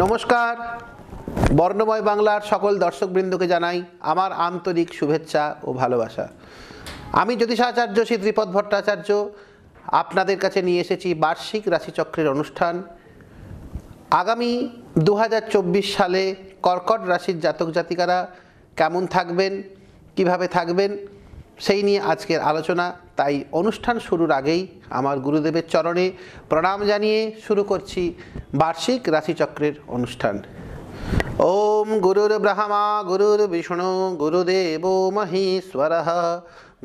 নমস্কার, বর্ণময় বাংলার সকল দর্শকবৃন্দকে জানাই আমার আন্তরিক শুভেচ্ছা ও ভালোবাসা। আমি জ্যোতিষাচার্য শ্রী ত্রিপদ ভট্টাচার্য আপনাদের কাছে নিয়ে এসেছি বার্ষিক রাশিচক্রের অনুষ্ঠান। আগামী 2024 সালে কর্কট রাশির জাতক জাতিকারা কেমন থাকবেন, কিভাবে থাকবেন সেই নিয়ে আজকের আলোচনা। তাই অনুষ্ঠান শুরুর আগেই আমার গুরুদেবের চরণে প্রণাম জানিয়ে শুরু করছি বার্ষিক রাশিচক্রের অনুষ্ঠান। ওম গুরুর ব্রহ্মা গুরুর বিষ্ণু গুরুদেব মহেশ্বরঃ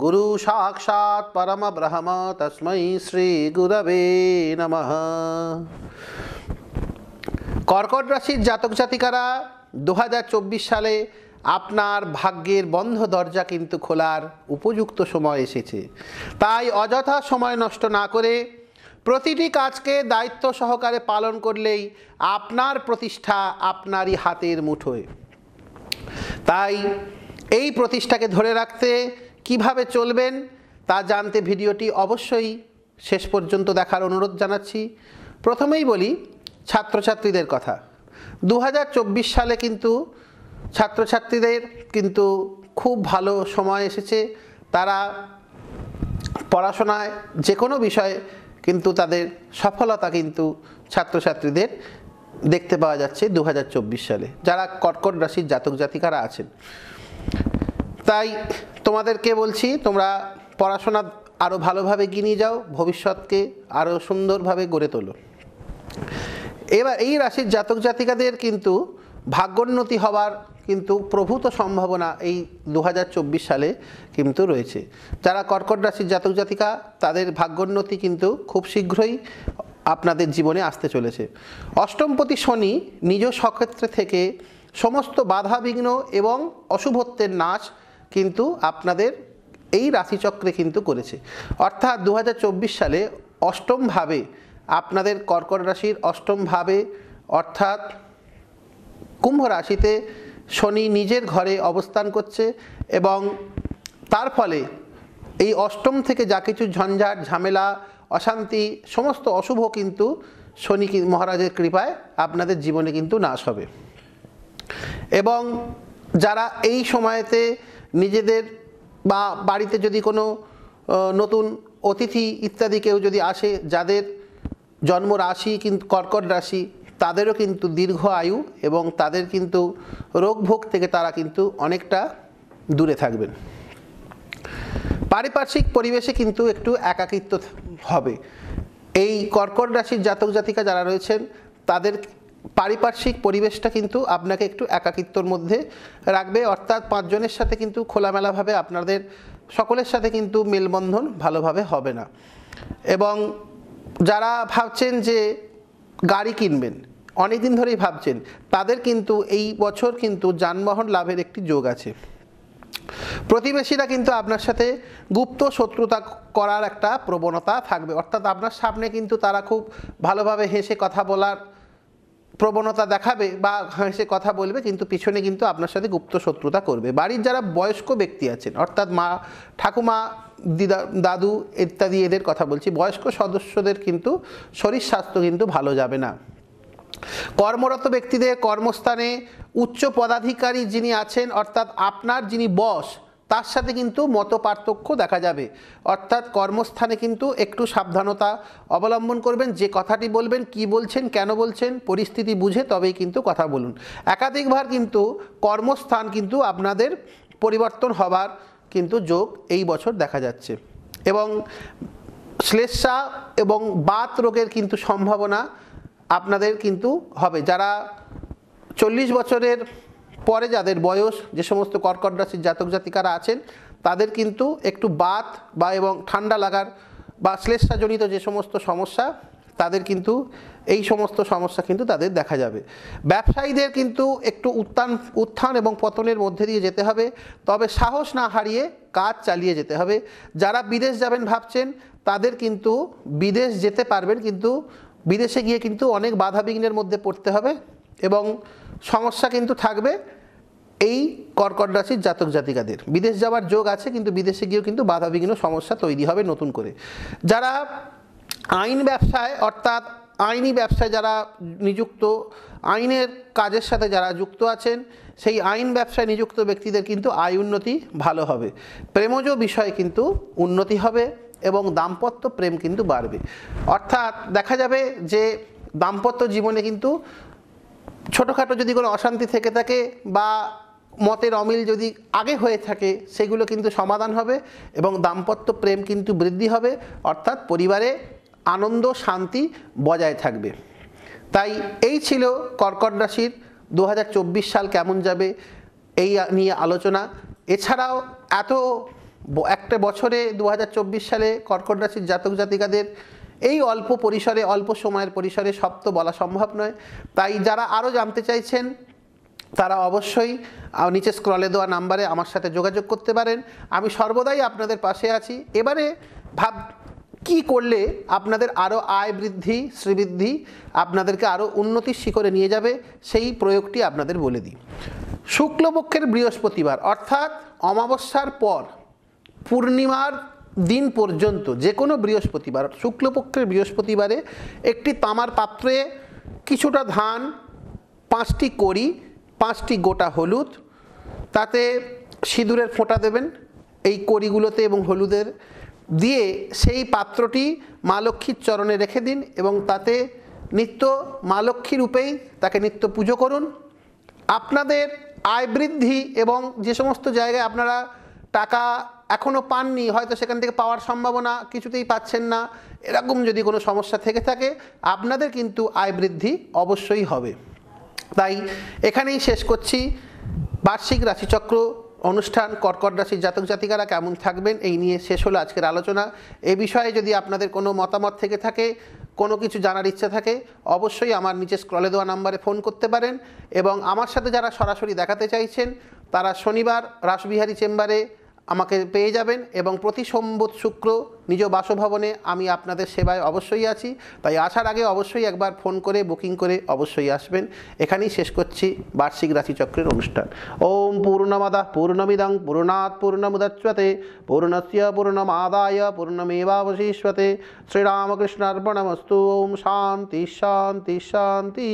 গুরু সাক্ষাৎ পরম ব্রহ্ম তস্मै শ্রী গুরবে নমঃ। কর্কট রাশির জাতক জাতিকারা 2024 সালে আপনার ভাগ্যের বন্ধ দরজা কিন্তু খোলার উপযুক্ত সময় এসেছে। তাই অযথা সময় নষ্ট না করে প্রতিটি কাজকে দায়িত্ব সহকারে পালন করলেই আপনার প্রতিষ্ঠা আপনারই হাতের মুঠোয়। তাই এই প্রতিষ্ঠাকে ধরে রাখতে কিভাবে চলবেন তা জানতে ভিডিওটি অবশ্যই শেষ পর্যন্ত দেখার অনুরোধ জানাচ্ছি। প্রথমেই বলি ছাত্রছাত্রীদের কথা। 2024 সালে কিন্তু ছাত্রছাত্রীদের কিন্তু খুব ভালো সময় এসেছে। তারা পড়াশোনায় যে কোনো বিষয়ে কিন্তু তাদের সফলতা কিন্তু ছাত্রছাত্রীদের দেখতে পাওয়া যাচ্ছে 2024 সালে, যারা কর্কট রাশির জাতক জাতিকারা আছেন। তাই তোমাদেরকে বলছি, তোমরা পড়াশোনা আরও ভালোভাবে এগিয়ে নিয়ে যাও, ভবিষ্যৎকে আরও সুন্দরভাবে গড়ে তোলো। এবার এই রাশির জাতক জাতিকাদের কিন্তু ভাগ্যোন্নতি হওয়ার কিন্তু প্রভূত সম্ভাবনা এই 2024 সালে কিন্তু রয়েছে। যারা কর্কট রাশির জাতক জাতিকা তাদের ভাগ্যোন্নতি কিন্তু খুব শীঘ্রই আপনাদের জীবনে আসতে চলেছে। অষ্টমপতি শনি নিজ স্বক্ষেত্র থেকে সমস্ত বাধা বিঘ্ন এবং অশুভত্বের নাশ কিন্তু আপনাদের এই রাশিচক্রে কিন্তু করেছে। অর্থাৎ 2024 সালে অষ্টমভাবে আপনাদের কর্কট রাশির অষ্টমভাবে অর্থাৎ কুম্ভ রাশিতে শনি নিজের ঘরে অবস্থান করছে এবং তার ফলে এই অষ্টম থেকে যা কিছু ঝঞ্ঝাট ঝামেলা অশান্তি সমস্ত অশুভ কিন্তু শনি মহারাজের কৃপায় আপনাদের জীবনে কিন্তু নাশ হবে। এবং যারা এই সময়তে নিজেদের বা বাড়িতে যদি কোনো নতুন অতিথি ইত্যাদি কেউ যদি আসে, যাদের জন্ম রাশি কিন্তু কর্কট রাশি, তাদেরও কিন্তু দীর্ঘ আয়ু এবং তাদের কিন্তু রোগ ভোগ থেকে তারা কিন্তু অনেকটা দূরে থাকবেন। পারিপার্শ্বিক পরিবেশে কিন্তু একটু একাকিত্ব হবে। এই কর্কট রাশির জাতক জাতিকা যারা রয়েছেন তাদের পারিপার্শ্বিক পরিবেশটা কিন্তু আপনাকে একটু একাকিত্বর মধ্যে রাখবে। অর্থাৎ 5 জনের সাথে কিন্তু খোলামেলাভাবে আপনাদের সকলের সাথে কিন্তু মেলবন্ধন ভালোভাবে হবে না। এবং যারা ভাবছেন যে গাড়ি কিনবেন, অনেক দিন ধরেই ভাবছেন, তাদের কিন্তু এই বছর কিন্তু যানবাহন লাভের একটি যোগ আছে। প্রতিবেশীরা কিন্তু আপনার সাথে গুপ্ত শত্রুতা করার একটা প্রবণতা থাকবে। অর্থাৎ আপনার সামনে কিন্তু তারা খুব ভালোভাবে হেসে কথা বলার প্রবণতা দেখাবে বা হেসে কথা বলবে, কিন্তু পিছনে কিন্তু আপনার সাথে গুপ্ত শত্রুতা করবে। বাড়ির যারা বয়স্ক ব্যক্তি আছেন, অর্থাৎ মা ঠাকুমা দিদা দাদু ইত্যাদি এদের কথা বলছি, বয়স্ক সদস্যদের কিন্তু শরীর স্বাস্থ্য কিন্তু ভালো যাবে না। কর্মরত ব্যক্তিদের কর্মস্থানে উচ্চ পদাধিকারী যিনি আছেন অর্থাৎ আপনার যিনি বস, তার সাথে কিন্তু মত পার্থক্য দেখা যাবে। অর্থাৎ কর্মস্থানে কিন্তু একটু সাবধানতা অবলম্বন করবেন। যে কথাটি বলবেন, কি বলছেন, কেন বলছেন, পরিস্থিতি বুঝে তবেই কিন্তু কথা বলুন। একাধিকবার কিন্তু কর্মস্থান কিন্তু আপনাদের পরিবর্তন হবার কিন্তু যোগ এই বছর দেখা যাচ্ছে। এবং শ্লেষ্মা এবং বাত রোগের কিন্তু সম্ভাবনা আপনাদের কিন্তু হবে। যারা 40 বছরের পরে যাদের বয়স, যে সমস্ত কর্কট রাশির জাতক জাতিকারা আছেন তাদের কিন্তু একটু বাত বা এবং ঠান্ডা লাগার বা শ্লেষ্মাজনিত যে সমস্ত সমস্যা, তাদের কিন্তু এই সমস্ত সমস্যা কিন্তু তাদের দেখা যাবে। ব্যবসায়ীদের কিন্তু একটু উত্থান এবং পতনের মধ্যে দিয়ে যেতে হবে, তবে সাহস না হারিয়ে কাজ চালিয়ে যেতে হবে। যারা বিদেশ যাবেন ভাবছেন তাদের কিন্তু বিদেশ যেতে পারবেন, কিন্তু বিদেশে গিয়ে কিন্তু অনেক বাধা বিঘ্নের মধ্যে পড়তে হবে এবং সমস্যা কিন্তু থাকবে। এই কর্কট রাশির জাতক জাতিকাদের বিদেশ যাওয়ার যোগ আছে, কিন্তু বিদেশে গিয়েও কিন্তু বাধা বিঘ্ন সমস্যা তৈরি হবে নতুন করে। যারা আইন ব্যবসায় অর্থাৎ আইনি ব্যবসায় যারা নিযুক্ত আইনের কাজের সাথে যারা যুক্ত আছেন সেই আইন ব্যবসায় নিযুক্ত ব্যক্তিদের কিন্তু আয় উন্নতি ভালো হবে। প্রেমজ বিষয়ে কিন্তু উন্নতি হবে এবং দাম্পত্য প্রেম কিন্তু বাড়বে। অর্থাৎ দেখা যাবে যে দাম্পত্য জীবনে কিন্তু ছোটোখাটো যদি কোনো অশান্তি থেকে থাকে বা মতের অমিল যদি আগে হয়ে থাকে সেগুলো কিন্তু সমাধান হবে এবং দাম্পত্য প্রেম কিন্তু বৃদ্ধি হবে, অর্থাৎ পরিবারে আনন্দ শান্তি বজায় থাকবে। তাই এই ছিল কর্কট রাশির 2024 সাল কেমন যাবে এই নিয়ে আলোচনা। এছাড়াও একটা বছরে 2024 সালে কর্কট রাশির জাতক জাতিকাদের এই অল্প পরিসরে অল্প সময়ের পরিসরে সব তো বলা সম্ভব নয়। তাই যারা আরও জানতে চাইছেন তারা অবশ্যই নিচে স্ক্রলে দেওয়া নাম্বারে আমার সাথে যোগাযোগ করতে পারেন। আমি সর্বদাই আপনাদের পাশে আছি। এবারে কি করলে আপনাদের আরও আয় বৃদ্ধি শ্রীবৃদ্ধি আপনাদেরকে আরও উন্নতির শিখরে নিয়ে যাবে সেই প্রয়োগটি আপনাদের বলে দিই। শুক্লপক্ষের বৃহস্পতিবার অর্থাৎ অমাবস্যার পর পূর্ণিমার দিন পর্যন্ত যে কোনো বৃহস্পতিবার শুক্লপক্ষের বৃহস্পতিবারে একটি তামার পাত্রে কিছুটা ধান, 5টি কড়ি, 5টি গোটা হলুদ, তাতে সিঁদুরের ফোঁটা দেবেন এই কড়িগুলোতে এবং হলুদের দিয়ে সেই পাত্রটি মা লক্ষ্মীর চরণে রেখে দিন এবং তাতে নিত্য মা লক্ষ্মী রূপেই তাকে নিত্য পুজো করুন। আপনাদের আয় বৃদ্ধি এবং যে সমস্ত জায়গায় আপনারা টাকা এখনও পাননি, হয়তো সেখান থেকে পাওয়ার সম্ভাবনা কিছুতেই পাচ্ছেন না, এরকম যদি কোনো সমস্যা থেকে থাকে আপনাদের কিন্তু আয় বৃদ্ধি অবশ্যই হবে। তাই এখানেই শেষ করছি বার্ষিক রাশিচক্র অনুষ্ঠান। কর্কট রাশির জাতক জাতিকারা কেমন থাকবেন এই নিয়ে শেষ হলো আজকের আলোচনা। এই বিষয়ে যদি আপনাদের কোনো মতামত থেকে থাকে, কোনো কিছু জানার ইচ্ছা থাকে, অবশ্যই আমার নিচে স্ক্রলে দেওয়া নাম্বারে ফোন করতে পারেন এবং আমার সাথে যারা সরাসরি দেখাতে চাইছেন তারা শনিবার রাসবিহারী চেম্বারে আমাকে পেয়ে যাবেন এবং প্রতি সোমবার শুক্র নিজ বাসভবনে আমি আপনাদের সেবায় অবশ্যই আছি। তাই আসার আগে অবশ্যই একবার ফোন করে বুকিং করে অবশ্যই আসবেন। এখানেই শেষ করছি বার্ষিক রাশিচক্রের অনুষ্ঠান। ওম পূর্ণমাদাঃ পূর্ণমিদং পূর্ণাৎ পূর্ণমুদচ্যতে পূর্ণস্য পূর্ণমাদায় পূর্ণমেবাবশিষ্যতে। শ্রীরামকৃষ্ণার্পণমস্তু। ওম শান্তি শান্তি শান্তি।